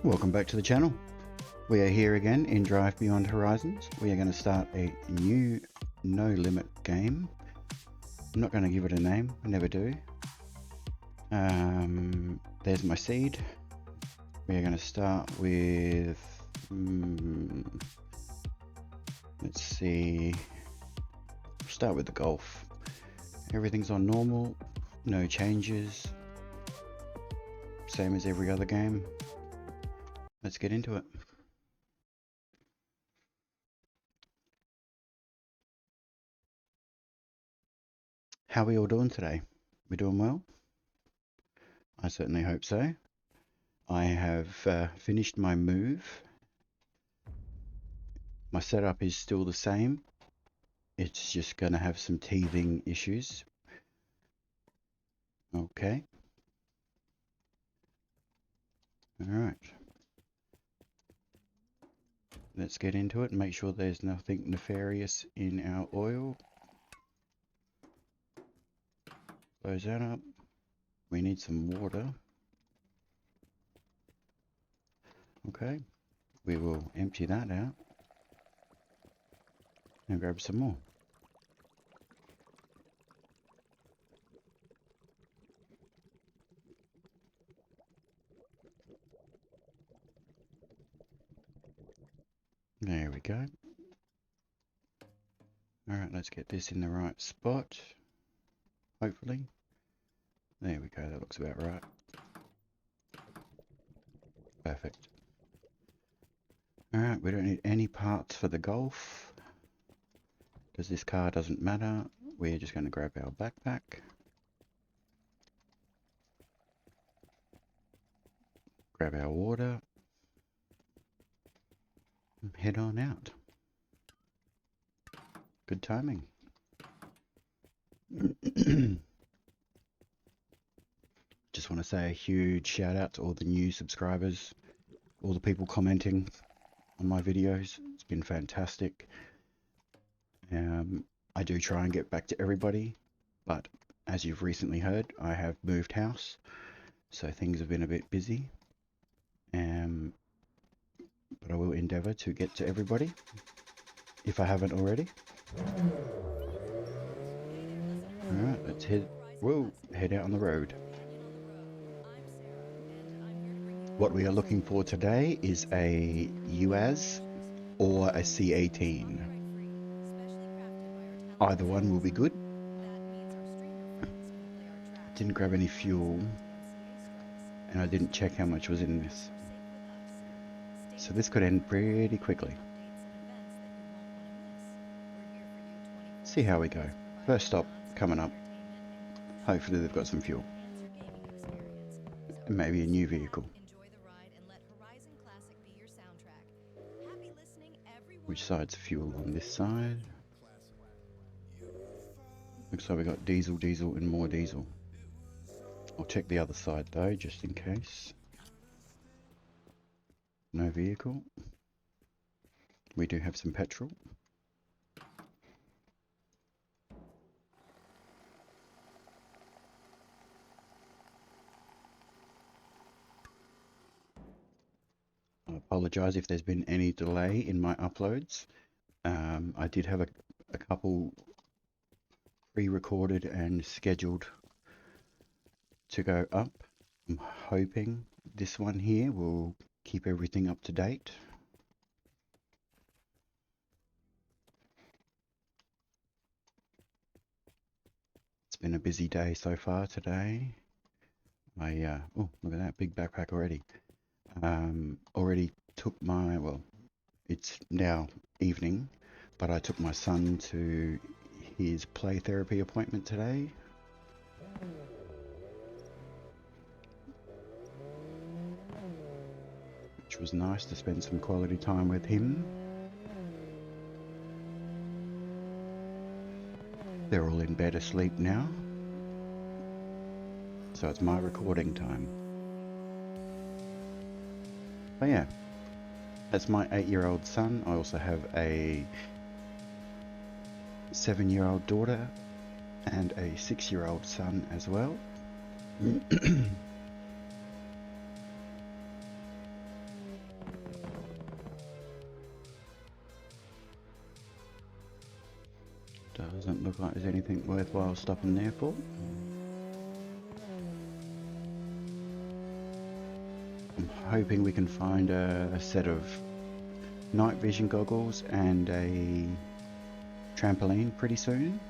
Welcome back to the channel. We are here again in Drive Beyond Horizons. We are going to start a new no limit game. I'm not going to give it a name, I never do. There's my seed. We are going to start with, let's see, start with the golf. Everything's on normal, no changes, same as every other game. Let's get into it. How are we all doing today? We doing well? I certainly hope so. I have finished my move. My setup is still the same. It's just going to have some teething issues. Okay. Alright. Let's get into it and make sure there's nothing nefarious in our oil. Close that up. We need some water. Okay. We will empty that out and grab some more. There we go. Alright, let's get this in the right spot. Hopefully. There we go, that looks about right. Perfect. Alright, we don't need any parts for the Golf. Because this car doesn't matter. We're just going to grab our backpack. Grab our water. And head on out. Good timing. Just want to say a huge shout out to all the new subscribers, all the people commenting on my videos. It's been fantastic. I do try and get back to everybody, but as you've recently heard, I have moved house, so things have been a bit busy. But I will endeavour to get to everybody, if I haven't already. Alright, let's head out on the road. What we are looking for today is a UAZ or a C18. Either one will be good. Didn't grab any fuel, and I didn't check how much was in this. So this could end pretty quickly. See how we go. First stop coming up. Hopefully they've got some fuel. And maybe a new vehicle. Which side's fuel on this side? Looks like we got diesel, diesel, and more diesel. I'll check the other side though, just in case. No vehicle. We do have some petrol. I apologise if there's been any delay in my uploads. I did have a couple pre-recorded and scheduled to go up. I'm hoping this one here will keep everything up to date. It's been a busy day so far today. Oh, look at that big backpack already. Already took my, well, it's now evening, but I took my son to his play therapy appointment today. Which was nice to spend some quality time with him. They're all in bed asleep now. So it's my recording time. But yeah, that's my 8-year-old son. I also have a 7-year-old daughter and a 6-year-old son as well. Doesn't look like there's anything worthwhile stopping there for. I'm hoping we can find a set of night vision goggles and a trampoline pretty soon.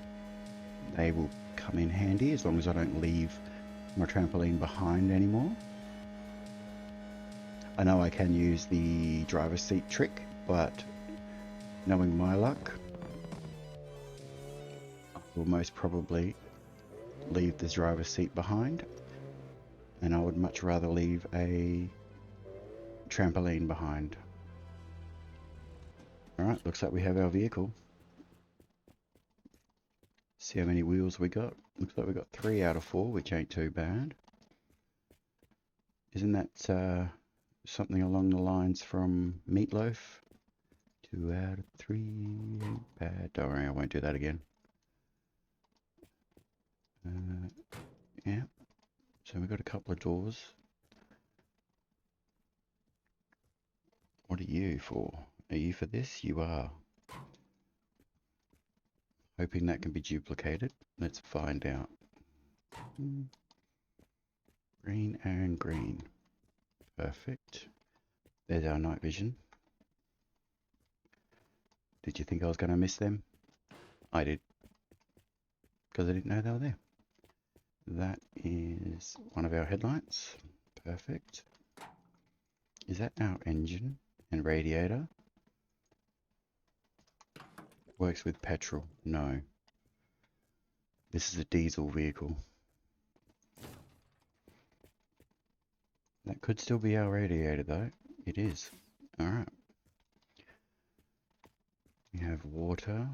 They will come in handy as long as I don't leave my trampoline behind anymore. I know I can use the driver's seat trick, but knowing my luck, I will most probably leave the driver's seat behind, and I would much rather leave a trampoline behind. Alright, looks like we have our vehicle. See how many wheels we got. Looks like we got 3 out of 4, which ain't too bad. Isn't that something along the lines from Meatloaf? 2 out of 3 ain't bad. Don't worry, I won't do that again. Yeah, so we've got a couple of doors. What are you for? Are you for this? You are. Hoping that can be duplicated. Let's find out. Green and green. Perfect. There's our night vision. Did you think I was going to miss them? I did. Because I didn't know they were there. That is one of our headlights. Perfect. Is that our engine and radiator? Works with petrol. No. This is a diesel vehicle. That could still be our radiator though. It is. Alright. We have water.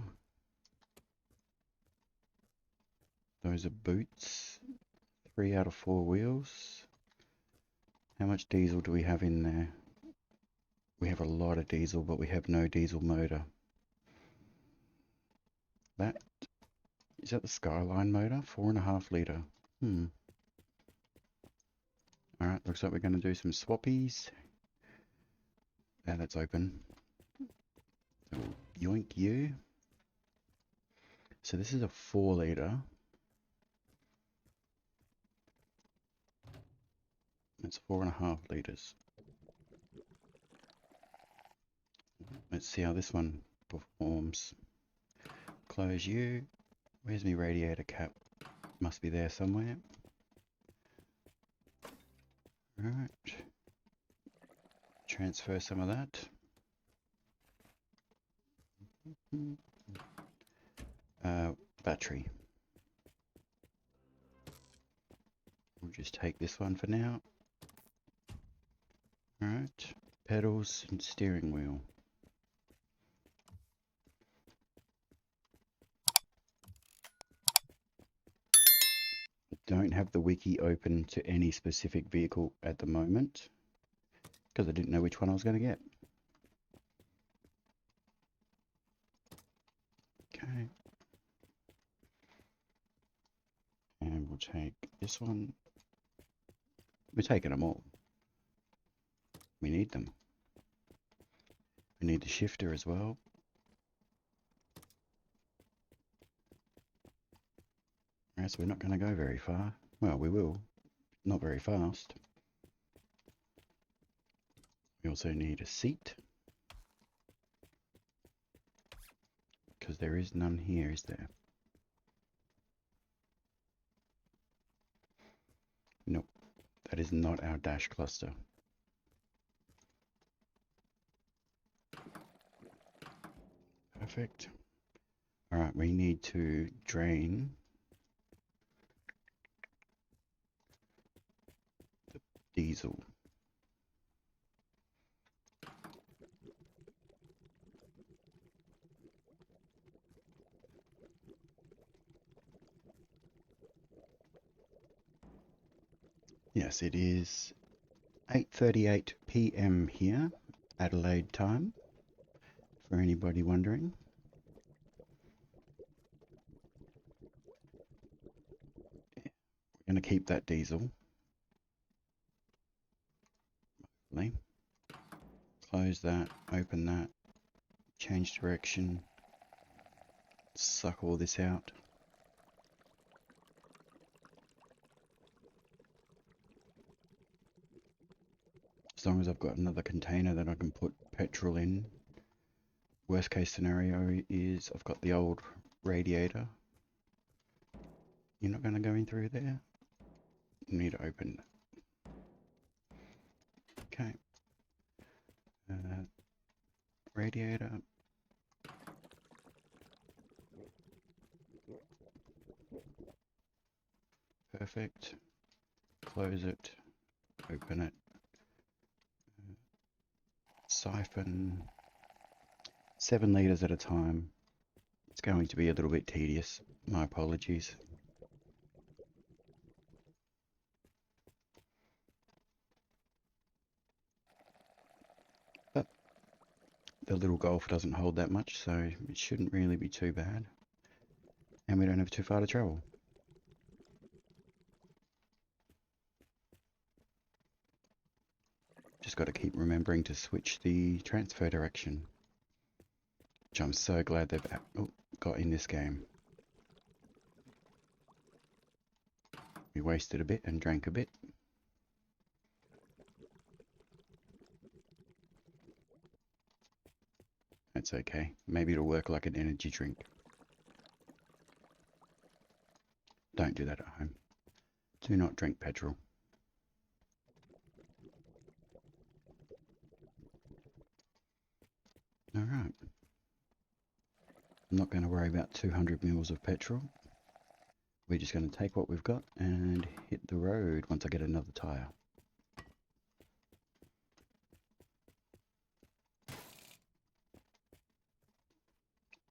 Those are boots. 3 out of 4 wheels. How much diesel do we have in there? We have a lot of diesel, but we have no diesel motor. Is that the Skyline motor? 4.5 litre. Alright, looks like we're going to do some swappies. Now that's open. So yoink you. So this is a 4 litre. It's 4.5 litres. Let's see how this one performs. Close you. Where's my radiator cap? Must be there somewhere. Alright. Transfer some of that. Battery. We'll just take this one for now. Alright. Pedals and steering wheel. Don't have the wiki open to any specific vehicle at the moment because I didn't know which one I was going to get. Okay. And we'll take this one. We're taking them all. We need them. We need the shifter as well. Alright, so we're not going to go very far. Well, we will. Not very fast. We also need a seat. Because there is none here, is there? Nope. That is not our dash cluster. Perfect. Alright, we need to drain the diesel. Yes, it is 8:38 PM here, Adelaide time, for anybody wondering. We're going to keep that diesel. Close that, open that, change direction. suck all this out. As long as I've got another container that I can put petrol in. Worst case scenario is I've got the old radiator. You're not going to go in through there? You need to open it. Okay. Radiator. Perfect. Close it. Open it. Siphon. 7 litres at a time. It's going to be a little bit tedious. My apologies. But the little Golf doesn't hold that much, so it shouldn't really be too bad. And we don't have too far to travel. Just got to keep remembering to switch the transfer direction. Which I'm so glad they've got in this game. We wasted a bit and drank a bit. That's okay. Maybe it'll work like an energy drink. Don't do that at home. Do not drink petrol. Alright. I'm not going to worry about 200 mils of petrol. We're just going to take what we've got and hit the road once I get another tyre.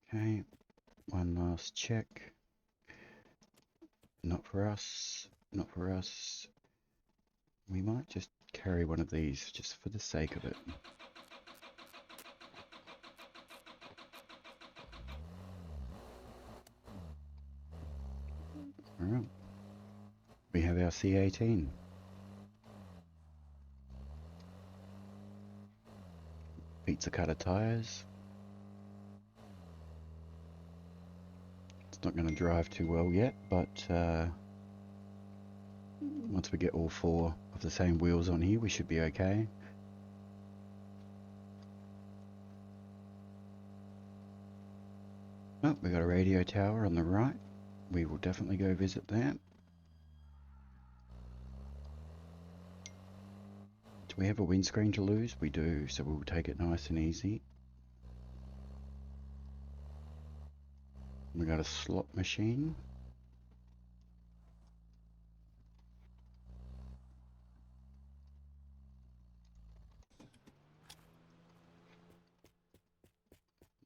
Okay, one last check. Not for us, not for us. We might just carry one of these just for the sake of it. Alright. We have our C18. Pizza cutter tyres. It's not going to drive too well yet, but once we get all 4 of the same wheels on here, we should be okay. Oh, we got a radio tower on the right. We will definitely go visit that. Do we have a windscreen to lose? We do, so we'll take it nice and easy. We got a slot machine.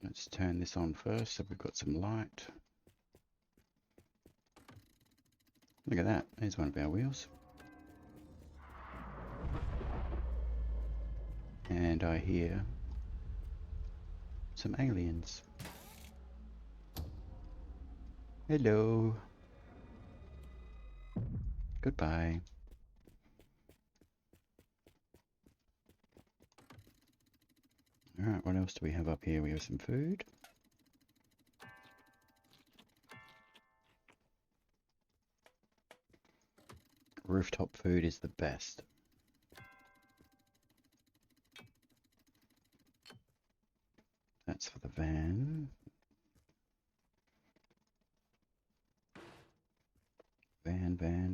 Let's turn this on first so we've got some light. Look at that, there's one of our wheels. And I hear some aliens. Hello. Goodbye. Alright, what else do we have up here? We have some food. Rooftop food is the best. That's for the van.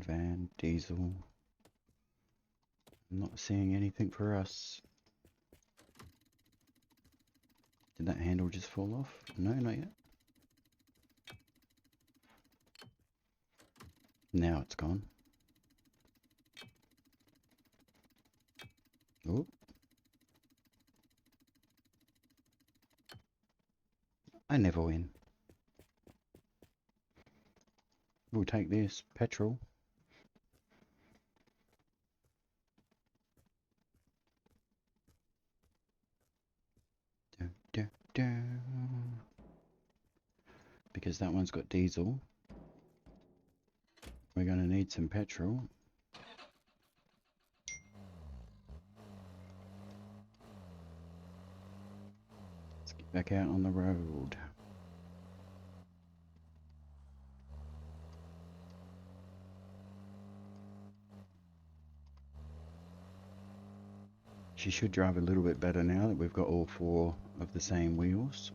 Van, diesel. I'm not seeing anything for us. Did that handle just fall off? No, not yet. Now it's gone. Oh. I never win. We'll take this. Petrol. Because that one's got diesel. We're going to need some petrol. Let's get back out on the road. She should drive a little bit better now that we've got all 4 of the same wheels.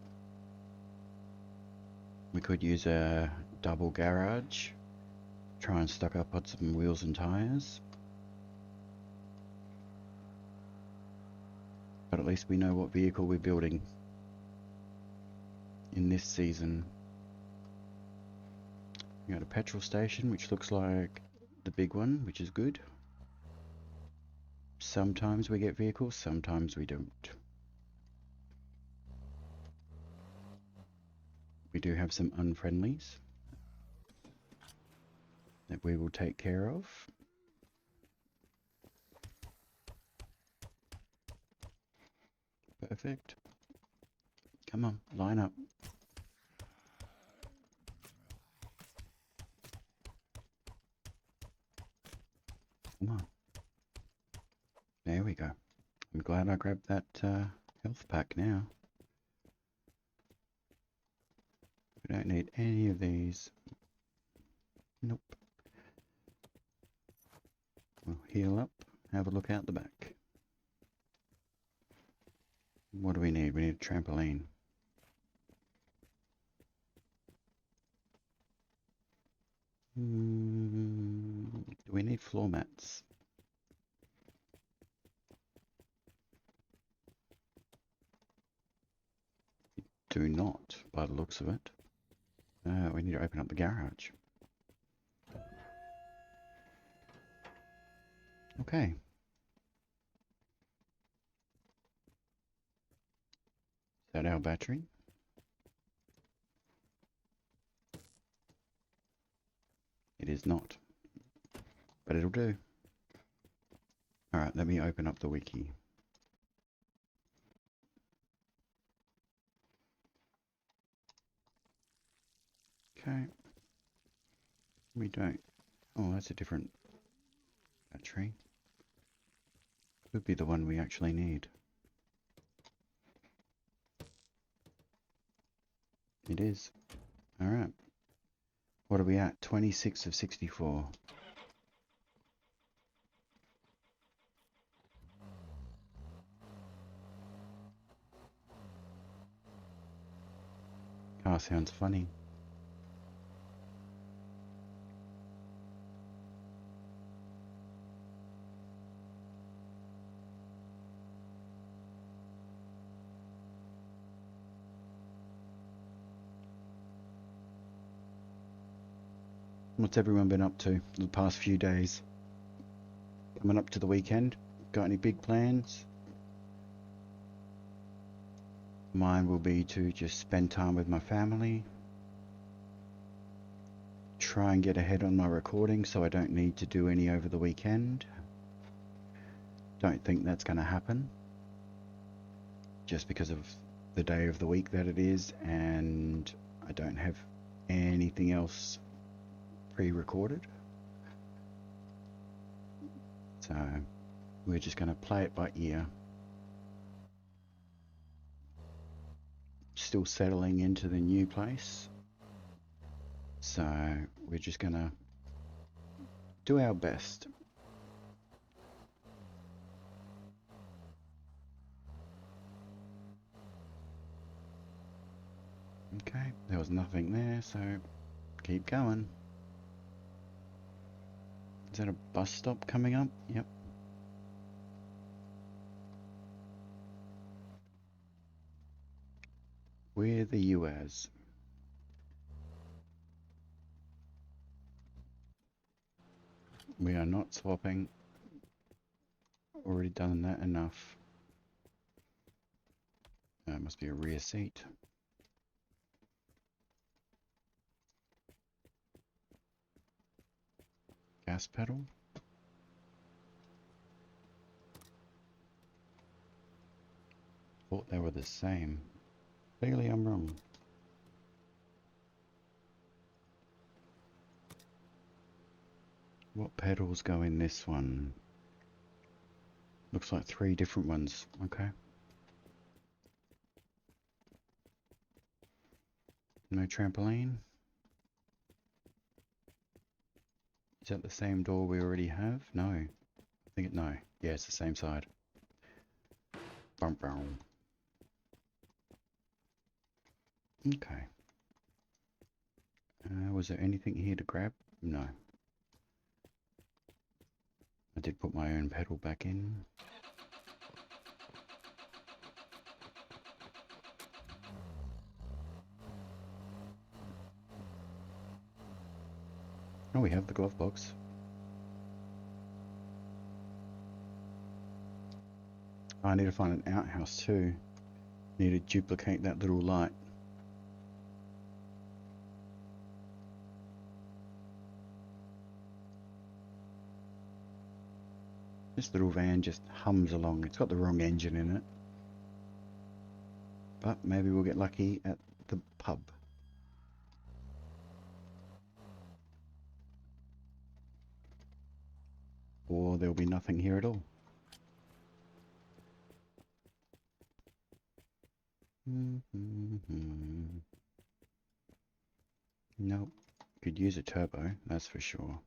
We could use a double garage, try and stock up on some wheels and tyres. But at least we know what vehicle we're building in this season. We got a petrol station, which looks like the big one, which is good. Sometimes we get vehicles, sometimes we don't. We do have some unfriendlies that we will take care of. Perfect. Come on, line up. Come on. There we go. I'm glad I grabbed that health pack now. We don't need any of these. Nope. We'll heal up, have a look out the back. What do we need? We need a trampoline. Do we need floor mats? Do not, by the looks of it. We need to open up the garage. Okay. Is that our battery? It is not, but it'll do. Alright, let me open up the wiki. Okay. We don't. Oh, that's a different battery. Could be the one we actually need. It is. Alright. What are we at? 26 of 64. Car sounds funny. What's everyone been up to the past few days? Coming up to the weekend? Got any big plans? Mine will be to just spend time with my family. Try and get ahead on my recording so I don't need to do any over the weekend. Don't think that's going to happen. Just because of the day of the week that it is, and I don't have anything else pre-recorded. So we're just going to play it by ear. Still settling into the new place. So we're just going to do our best. Okay, there was nothing there, so keep going. Is that a bus stop coming up? Yep. Where the US? We are not swapping. Already done that enough. It must be a rear seat. Gas pedal. Thought they were the same. Clearly I'm wrong. What pedals go in this one? Looks like 3 different ones. Okay. No trampoline. Is that the same door we already have? No. I think no. Yeah, it's the same side. Bum, bum. Okay. Was there anything here to grab? No. I did put my own pedal back in. Oh, we have the glove box. I need to find an outhouse too. Need to duplicate that little light. This little van just hums along. It's got the wrong engine in it. But maybe we'll get lucky at the pub. Or there'll be nothing here at all. Nope. Could use a turbo, that's for sure.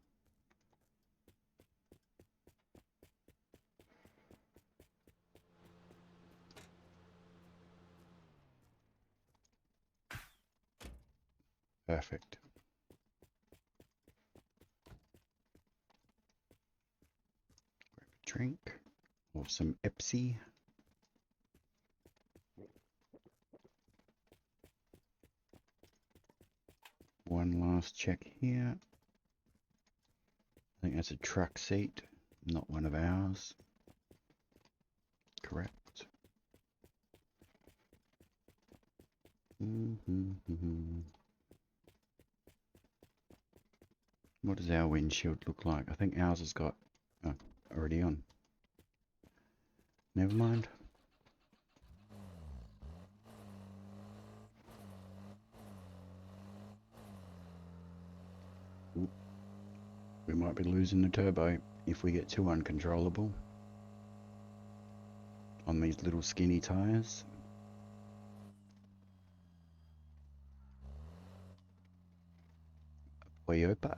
Perfect. Grab a drink or some Epsi. One last check here. I think that's a truck seat, not one of ours. Correct. What does our windshield look like? I think ours has got already on. Never mind. Ooh. We might be losing the turbo if we get too uncontrollable on these little skinny tires. Toyota.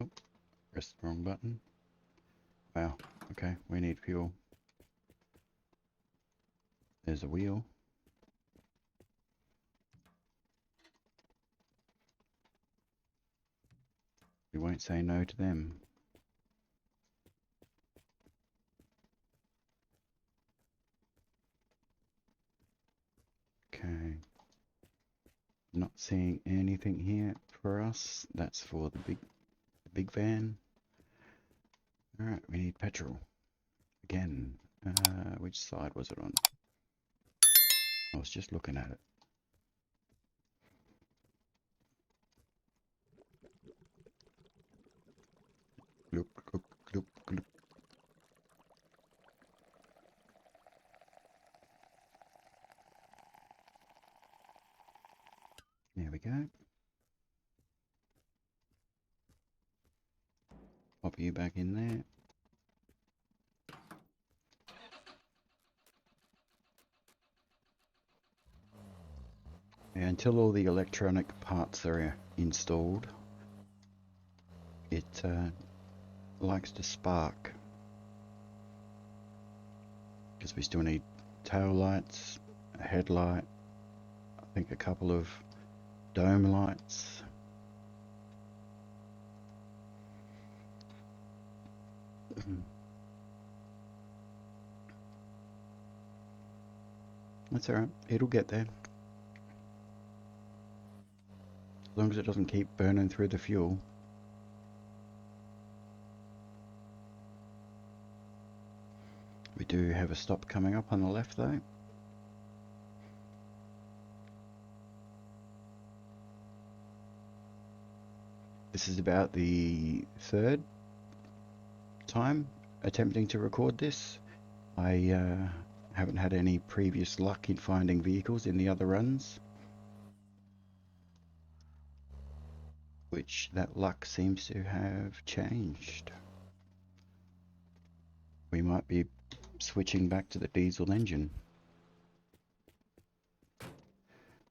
Oh, pressed the wrong button. Wow, okay, we need fuel. There's a wheel. We won't say no to them. Okay. Not seeing anything here for us. That's for the big van. Alright, we need petrol. Again. Which side was it on? I was just looking at it. Look, look, look, look. There we go. Pop you back in there. Yeah, until all the electronic parts are installed, it likes to spark. Because we still need tail lights, a headlight, I think a couple of dome lights. That's alright, it'll get there. As long as it doesn't keep burning through the fuel. We do have a stop coming up on the left though. This is about the third time attempting to record this. I haven't had any previous luck in finding vehicles in the other runs, which that luck seems to have changed. We might be switching back to the diesel engine.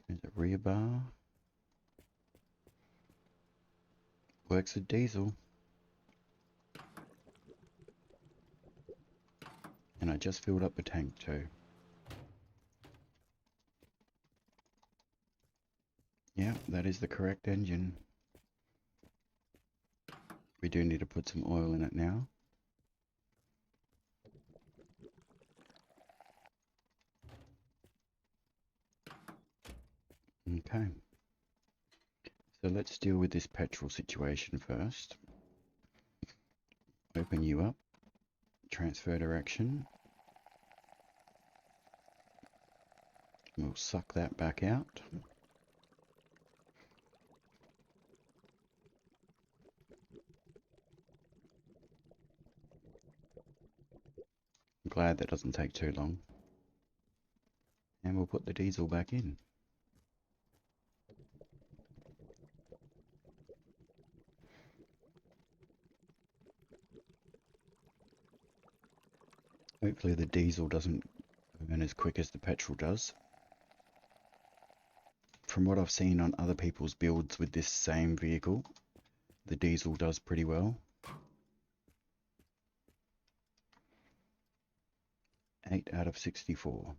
There's a rear bar. works with diesel. And I just filled up the tank too. Yeah, that is the correct engine. We do need to put some oil in it now. Okay. So let's deal with this petrol situation first. Open you up. Transfer direction. We'll suck that back out. I'm glad that doesn't take too long. And we'll put the diesel back in. Hopefully the diesel doesn't burn as quick as the petrol does. From what I've seen on other people's builds with this same vehicle, the diesel does pretty well. 8 out of 64.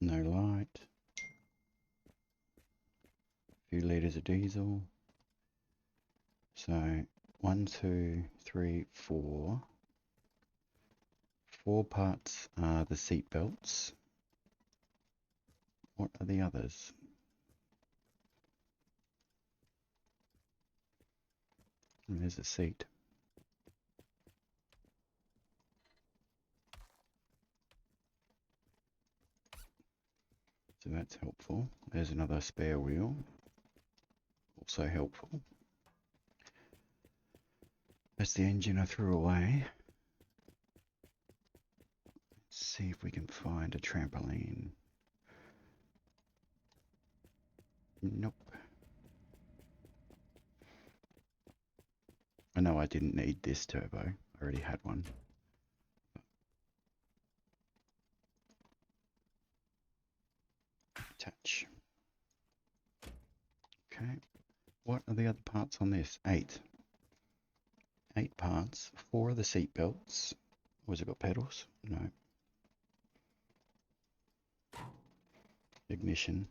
No light. A few litres of diesel. So 1, 2, 3, 4. 4 parts are the seat belts. What are the others? And there's a seat. So that's helpful. There's another spare wheel. Also helpful. That's the engine I threw away. Let's see if we can find a trampoline. Nope. I know I didn't need this turbo. I already had one. Attach. Okay. What are the other parts on this? 8. 8 parts. 4 are the seat belts. Was it got pedals? No. Ignition.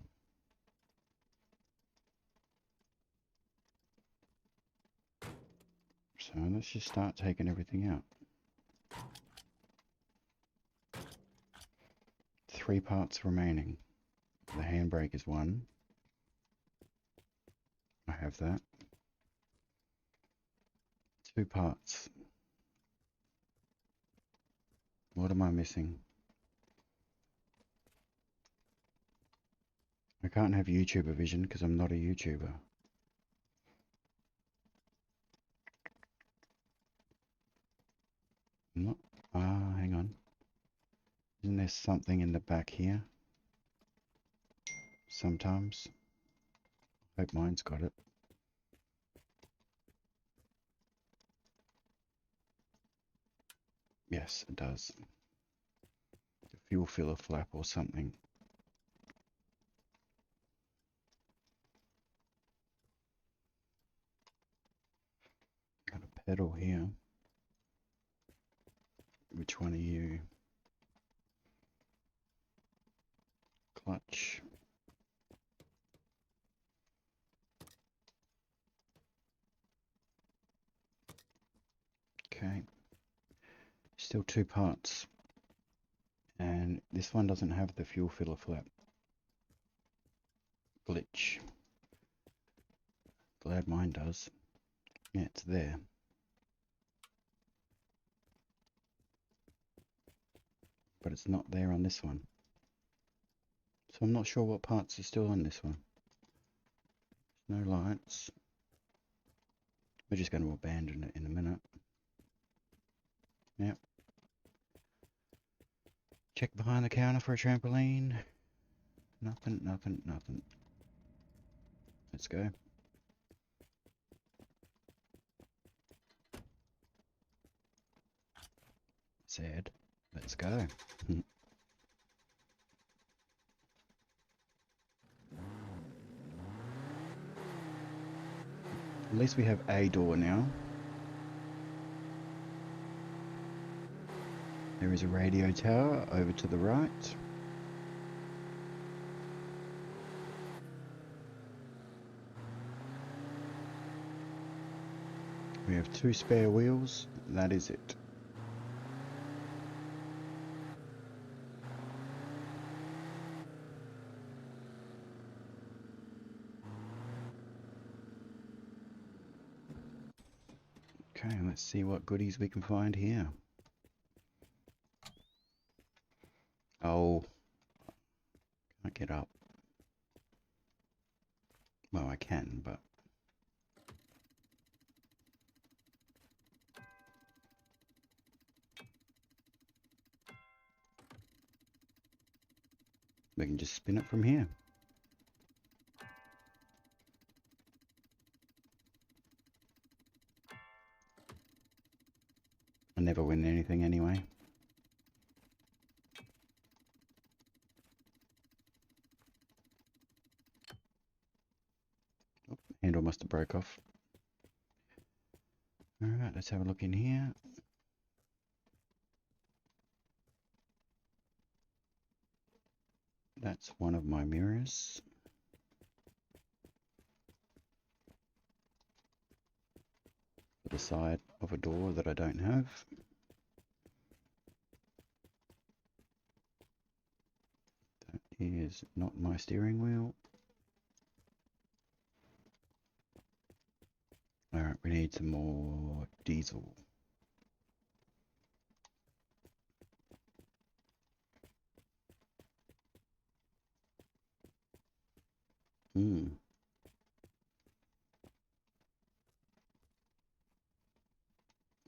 So let's just start taking everything out. 3 parts remaining. The handbrake is 1. I have that. 2 parts. What am I missing? I can't have YouTuber vision because I'm not a YouTuber. Not, hang on. Isn't there something in the back here? Sometimes. Hope mine's got it. Yes, it does. The fuel filler flap or something. Got a pedal here. Which one are you? Clutch. Okay. Still 2 parts. And this one doesn't have the fuel filler flap. Glitch. Glad mine does. Yeah, it's there. But it's not there on this one. So I'm not sure what parts are still on this one. No lights. We're just going to abandon it in a minute. Yep. Check behind the counter for a trampoline. Nothing, nothing, nothing. Let's go. Sad. Let's go. At least we have a door now. There is a radio tower over to the right. We have 2 spare wheels. That is it. Okay, let's see what goodies we can find here. Oh, can't get up. Well, I can, but... we can just spin it from here. I never win anything anyway. Oh, handle must have broke off. Alright, let's have a look in here. That's one of my mirrors. To the side of a door that I don't have. That is not my steering wheel. Alright, we need some more diesel.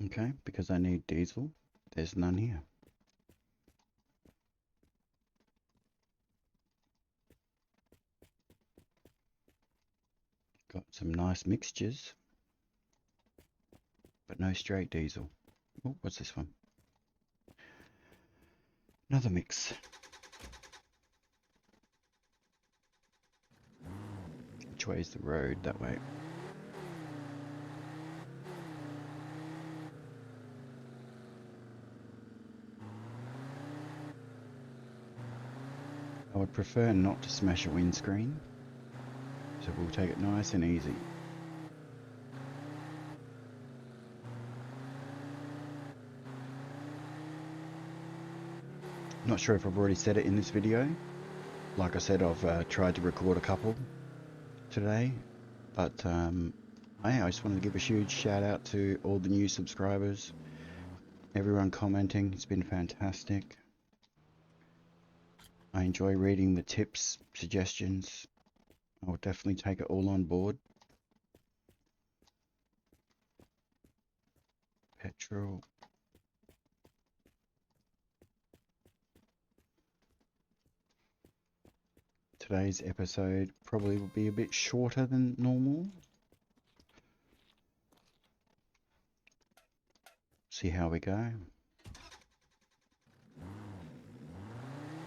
Okay, because I need diesel, there's none here. Got some nice mixtures, but no straight diesel. Oh, what's this one? Another mix. Which way is the road? That way. I would prefer not to smash a windscreen, so we'll take it nice and easy. Not sure if I've already said it in this video. Like I said, I've tried to record a couple today, but I just wanted to give a huge shout out to all the new subscribers, everyone commenting. It's been fantastic. I enjoy reading the tips, suggestions. I will definitely take it all on board. Petrol. Today's episode probably will be a bit shorter than normal. See how we go.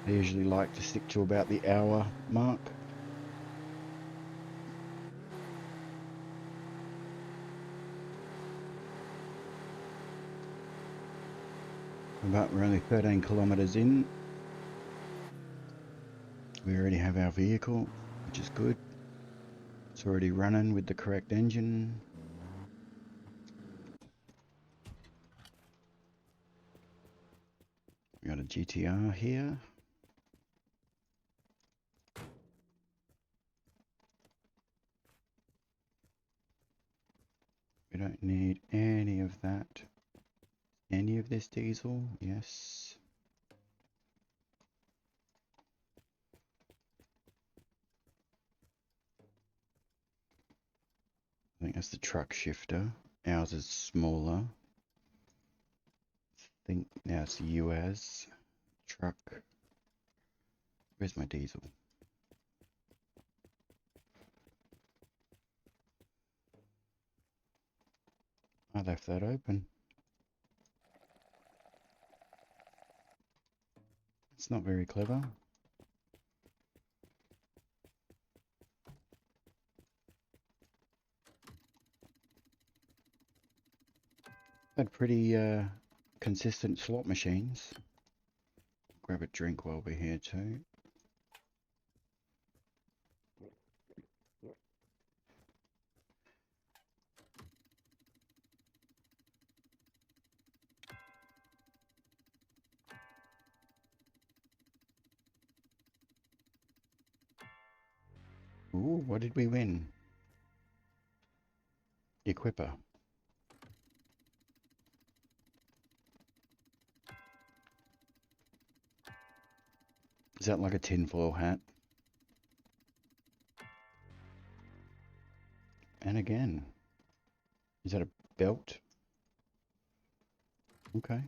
I usually like to stick to about the hour mark. But we're only 13 kilometers in. We already have our vehicle, which is good. It's already running with the correct engine. We got a GTR here. We don't need any of that. Any of this diesel? Yes. I think that's the truck shifter. Ours is smaller. I think now it's the US truck. Where's my diesel? I left that open. It's not very clever. Had pretty consistent slot machines. Grab a drink while we're here too. Ooh, what did we win? Equipper. Is that like a tinfoil hat? And again. Is that a belt? Okay.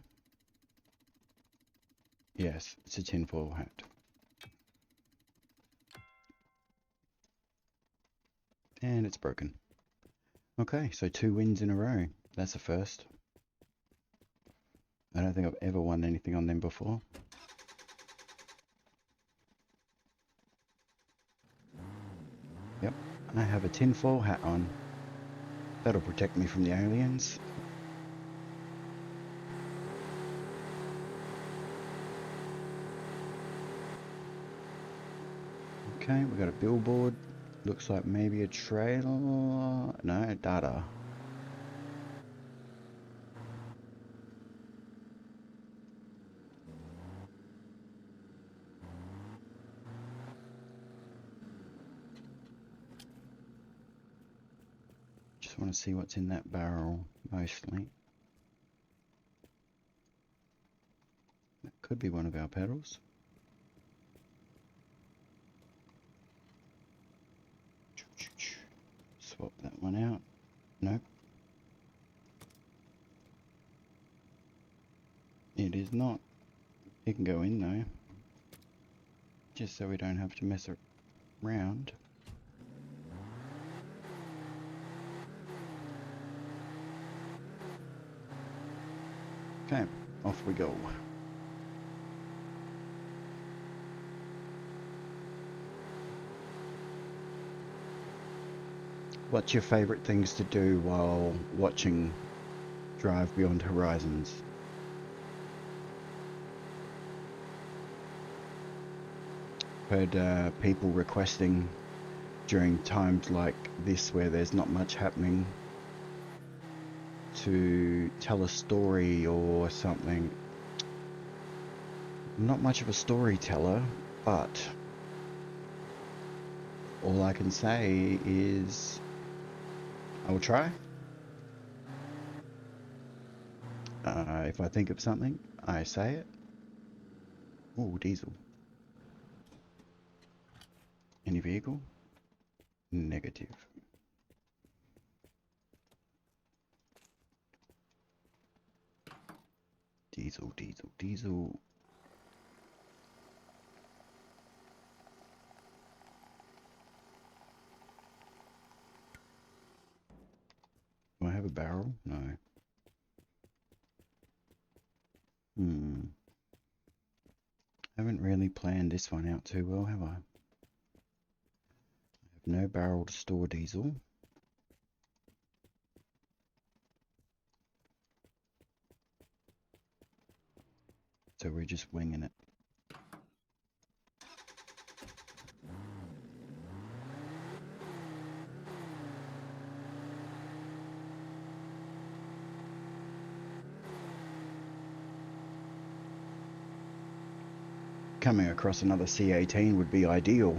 Yes, it's a tinfoil hat. And it's broken. Okay, so 2 wins in a row. That's a first. I don't think I've ever won anything on them before. Yep, I have a tinfoil hat on. That'll protect me from the aliens. Okay, we got a billboard. Looks like maybe a trailer. No, data. Just want to see what's in that barrel, mostly. That could be one of our pedals. Swap that one out. Nope. It is not. It can go in though. Just so we don't have to mess around. Okay, off we go. What's your favourite things to do while watching Drive Beyond Horizons? Heard people requesting during times like this where there's not much happening to tell a story or something. I'm not much of a storyteller, but all I can say is I will try. If I think of something, I say it. Ooh, diesel. Any vehicle? Negative. Diesel, diesel, diesel. Do I have a barrel? No. Haven't really planned this one out too well, have I? I have no barrel to store diesel. So we're just winging it. Coming across another C18 would be ideal.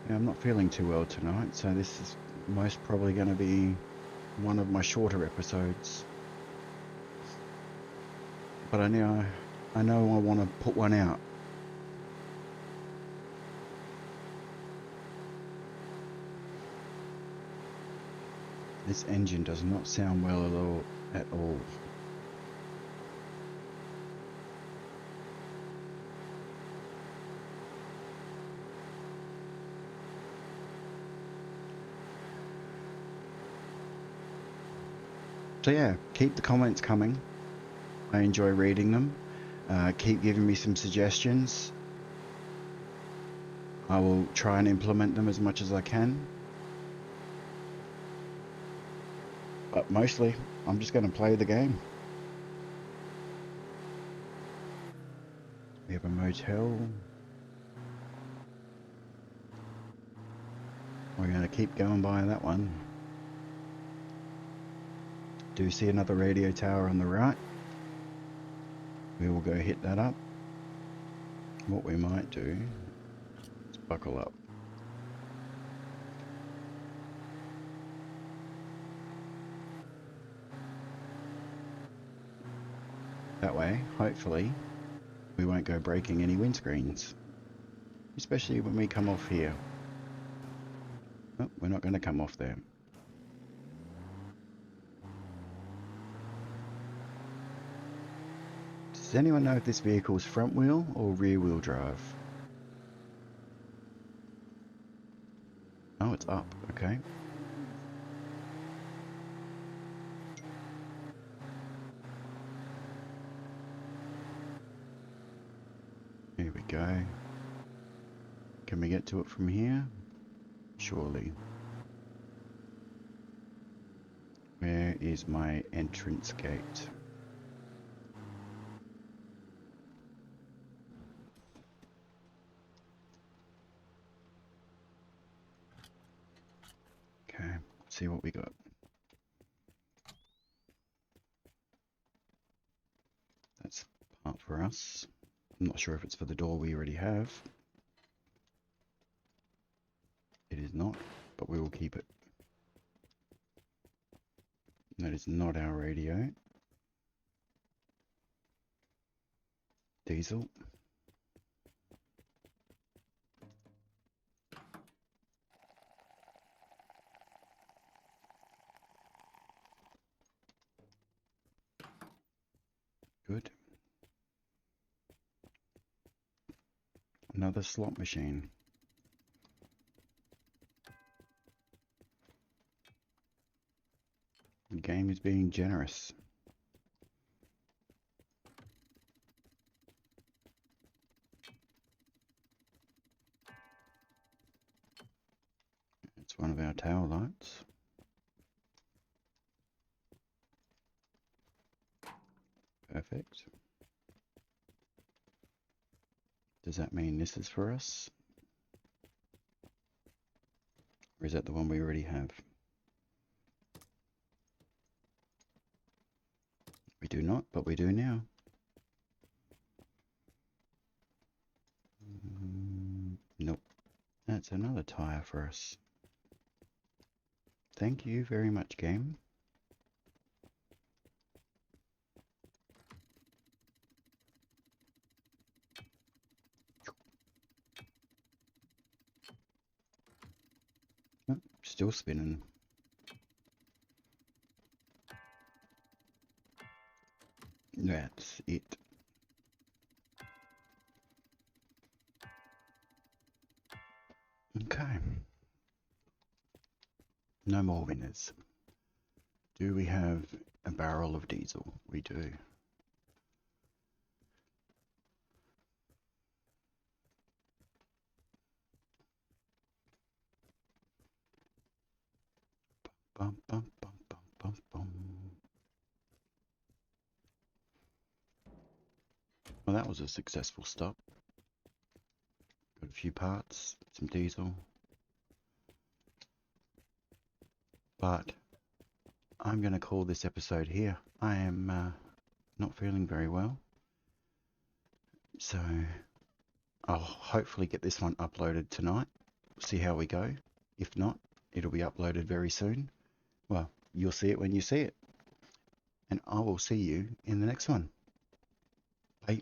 Yeah, I'm not feeling too well tonight, so this is most probably going to be one of my shorter episodes. But I know I want to put one out. This engine does not sound well at all. So yeah, keep the comments coming. I enjoy reading them. Keep giving me some suggestions. I will try and implement them as much as I can. But mostly, I'm just going to play the game. We have a motel. We're going to keep going by that one. Do see another radio tower on the right. We will go hit that up. What we might do is buckle up. That way, hopefully, we won't go breaking any windscreens. Especially when we come off here. Oh, we're not going to come off there. Does anyone know if this vehicle is front wheel or rear wheel drive? Oh, it's up. Okay. Here we go. Can we get to it from here? Surely. Where is my entrance gate? Okay, let's see what we got. That's part for us. I'm not sure if it's for the door we already have. It is not, but we will keep it. That is not our radio. Diesel. Good. Another slot machine. The game is being generous. It's one of our tail lights. Perfect. Does that mean this is for us? Or is that the one we already have? We do not, but we do now. Nope. That's another tire for us. Thank you very much, game. Oh, still spinning. That's it. Okay. No more winners. Do we have a barrel of diesel? We do. Bum, bum, bum, bum, bum, bum. Well, that was a successful stop. Got a few parts, some diesel. But I'm going to call this episode here. I am not feeling very well. So I'll hopefully get this one uploaded tonight. See how we go. If not, it'll be uploaded very soon. Well, you'll see it when you see it. And I will see you in the next one. Bye.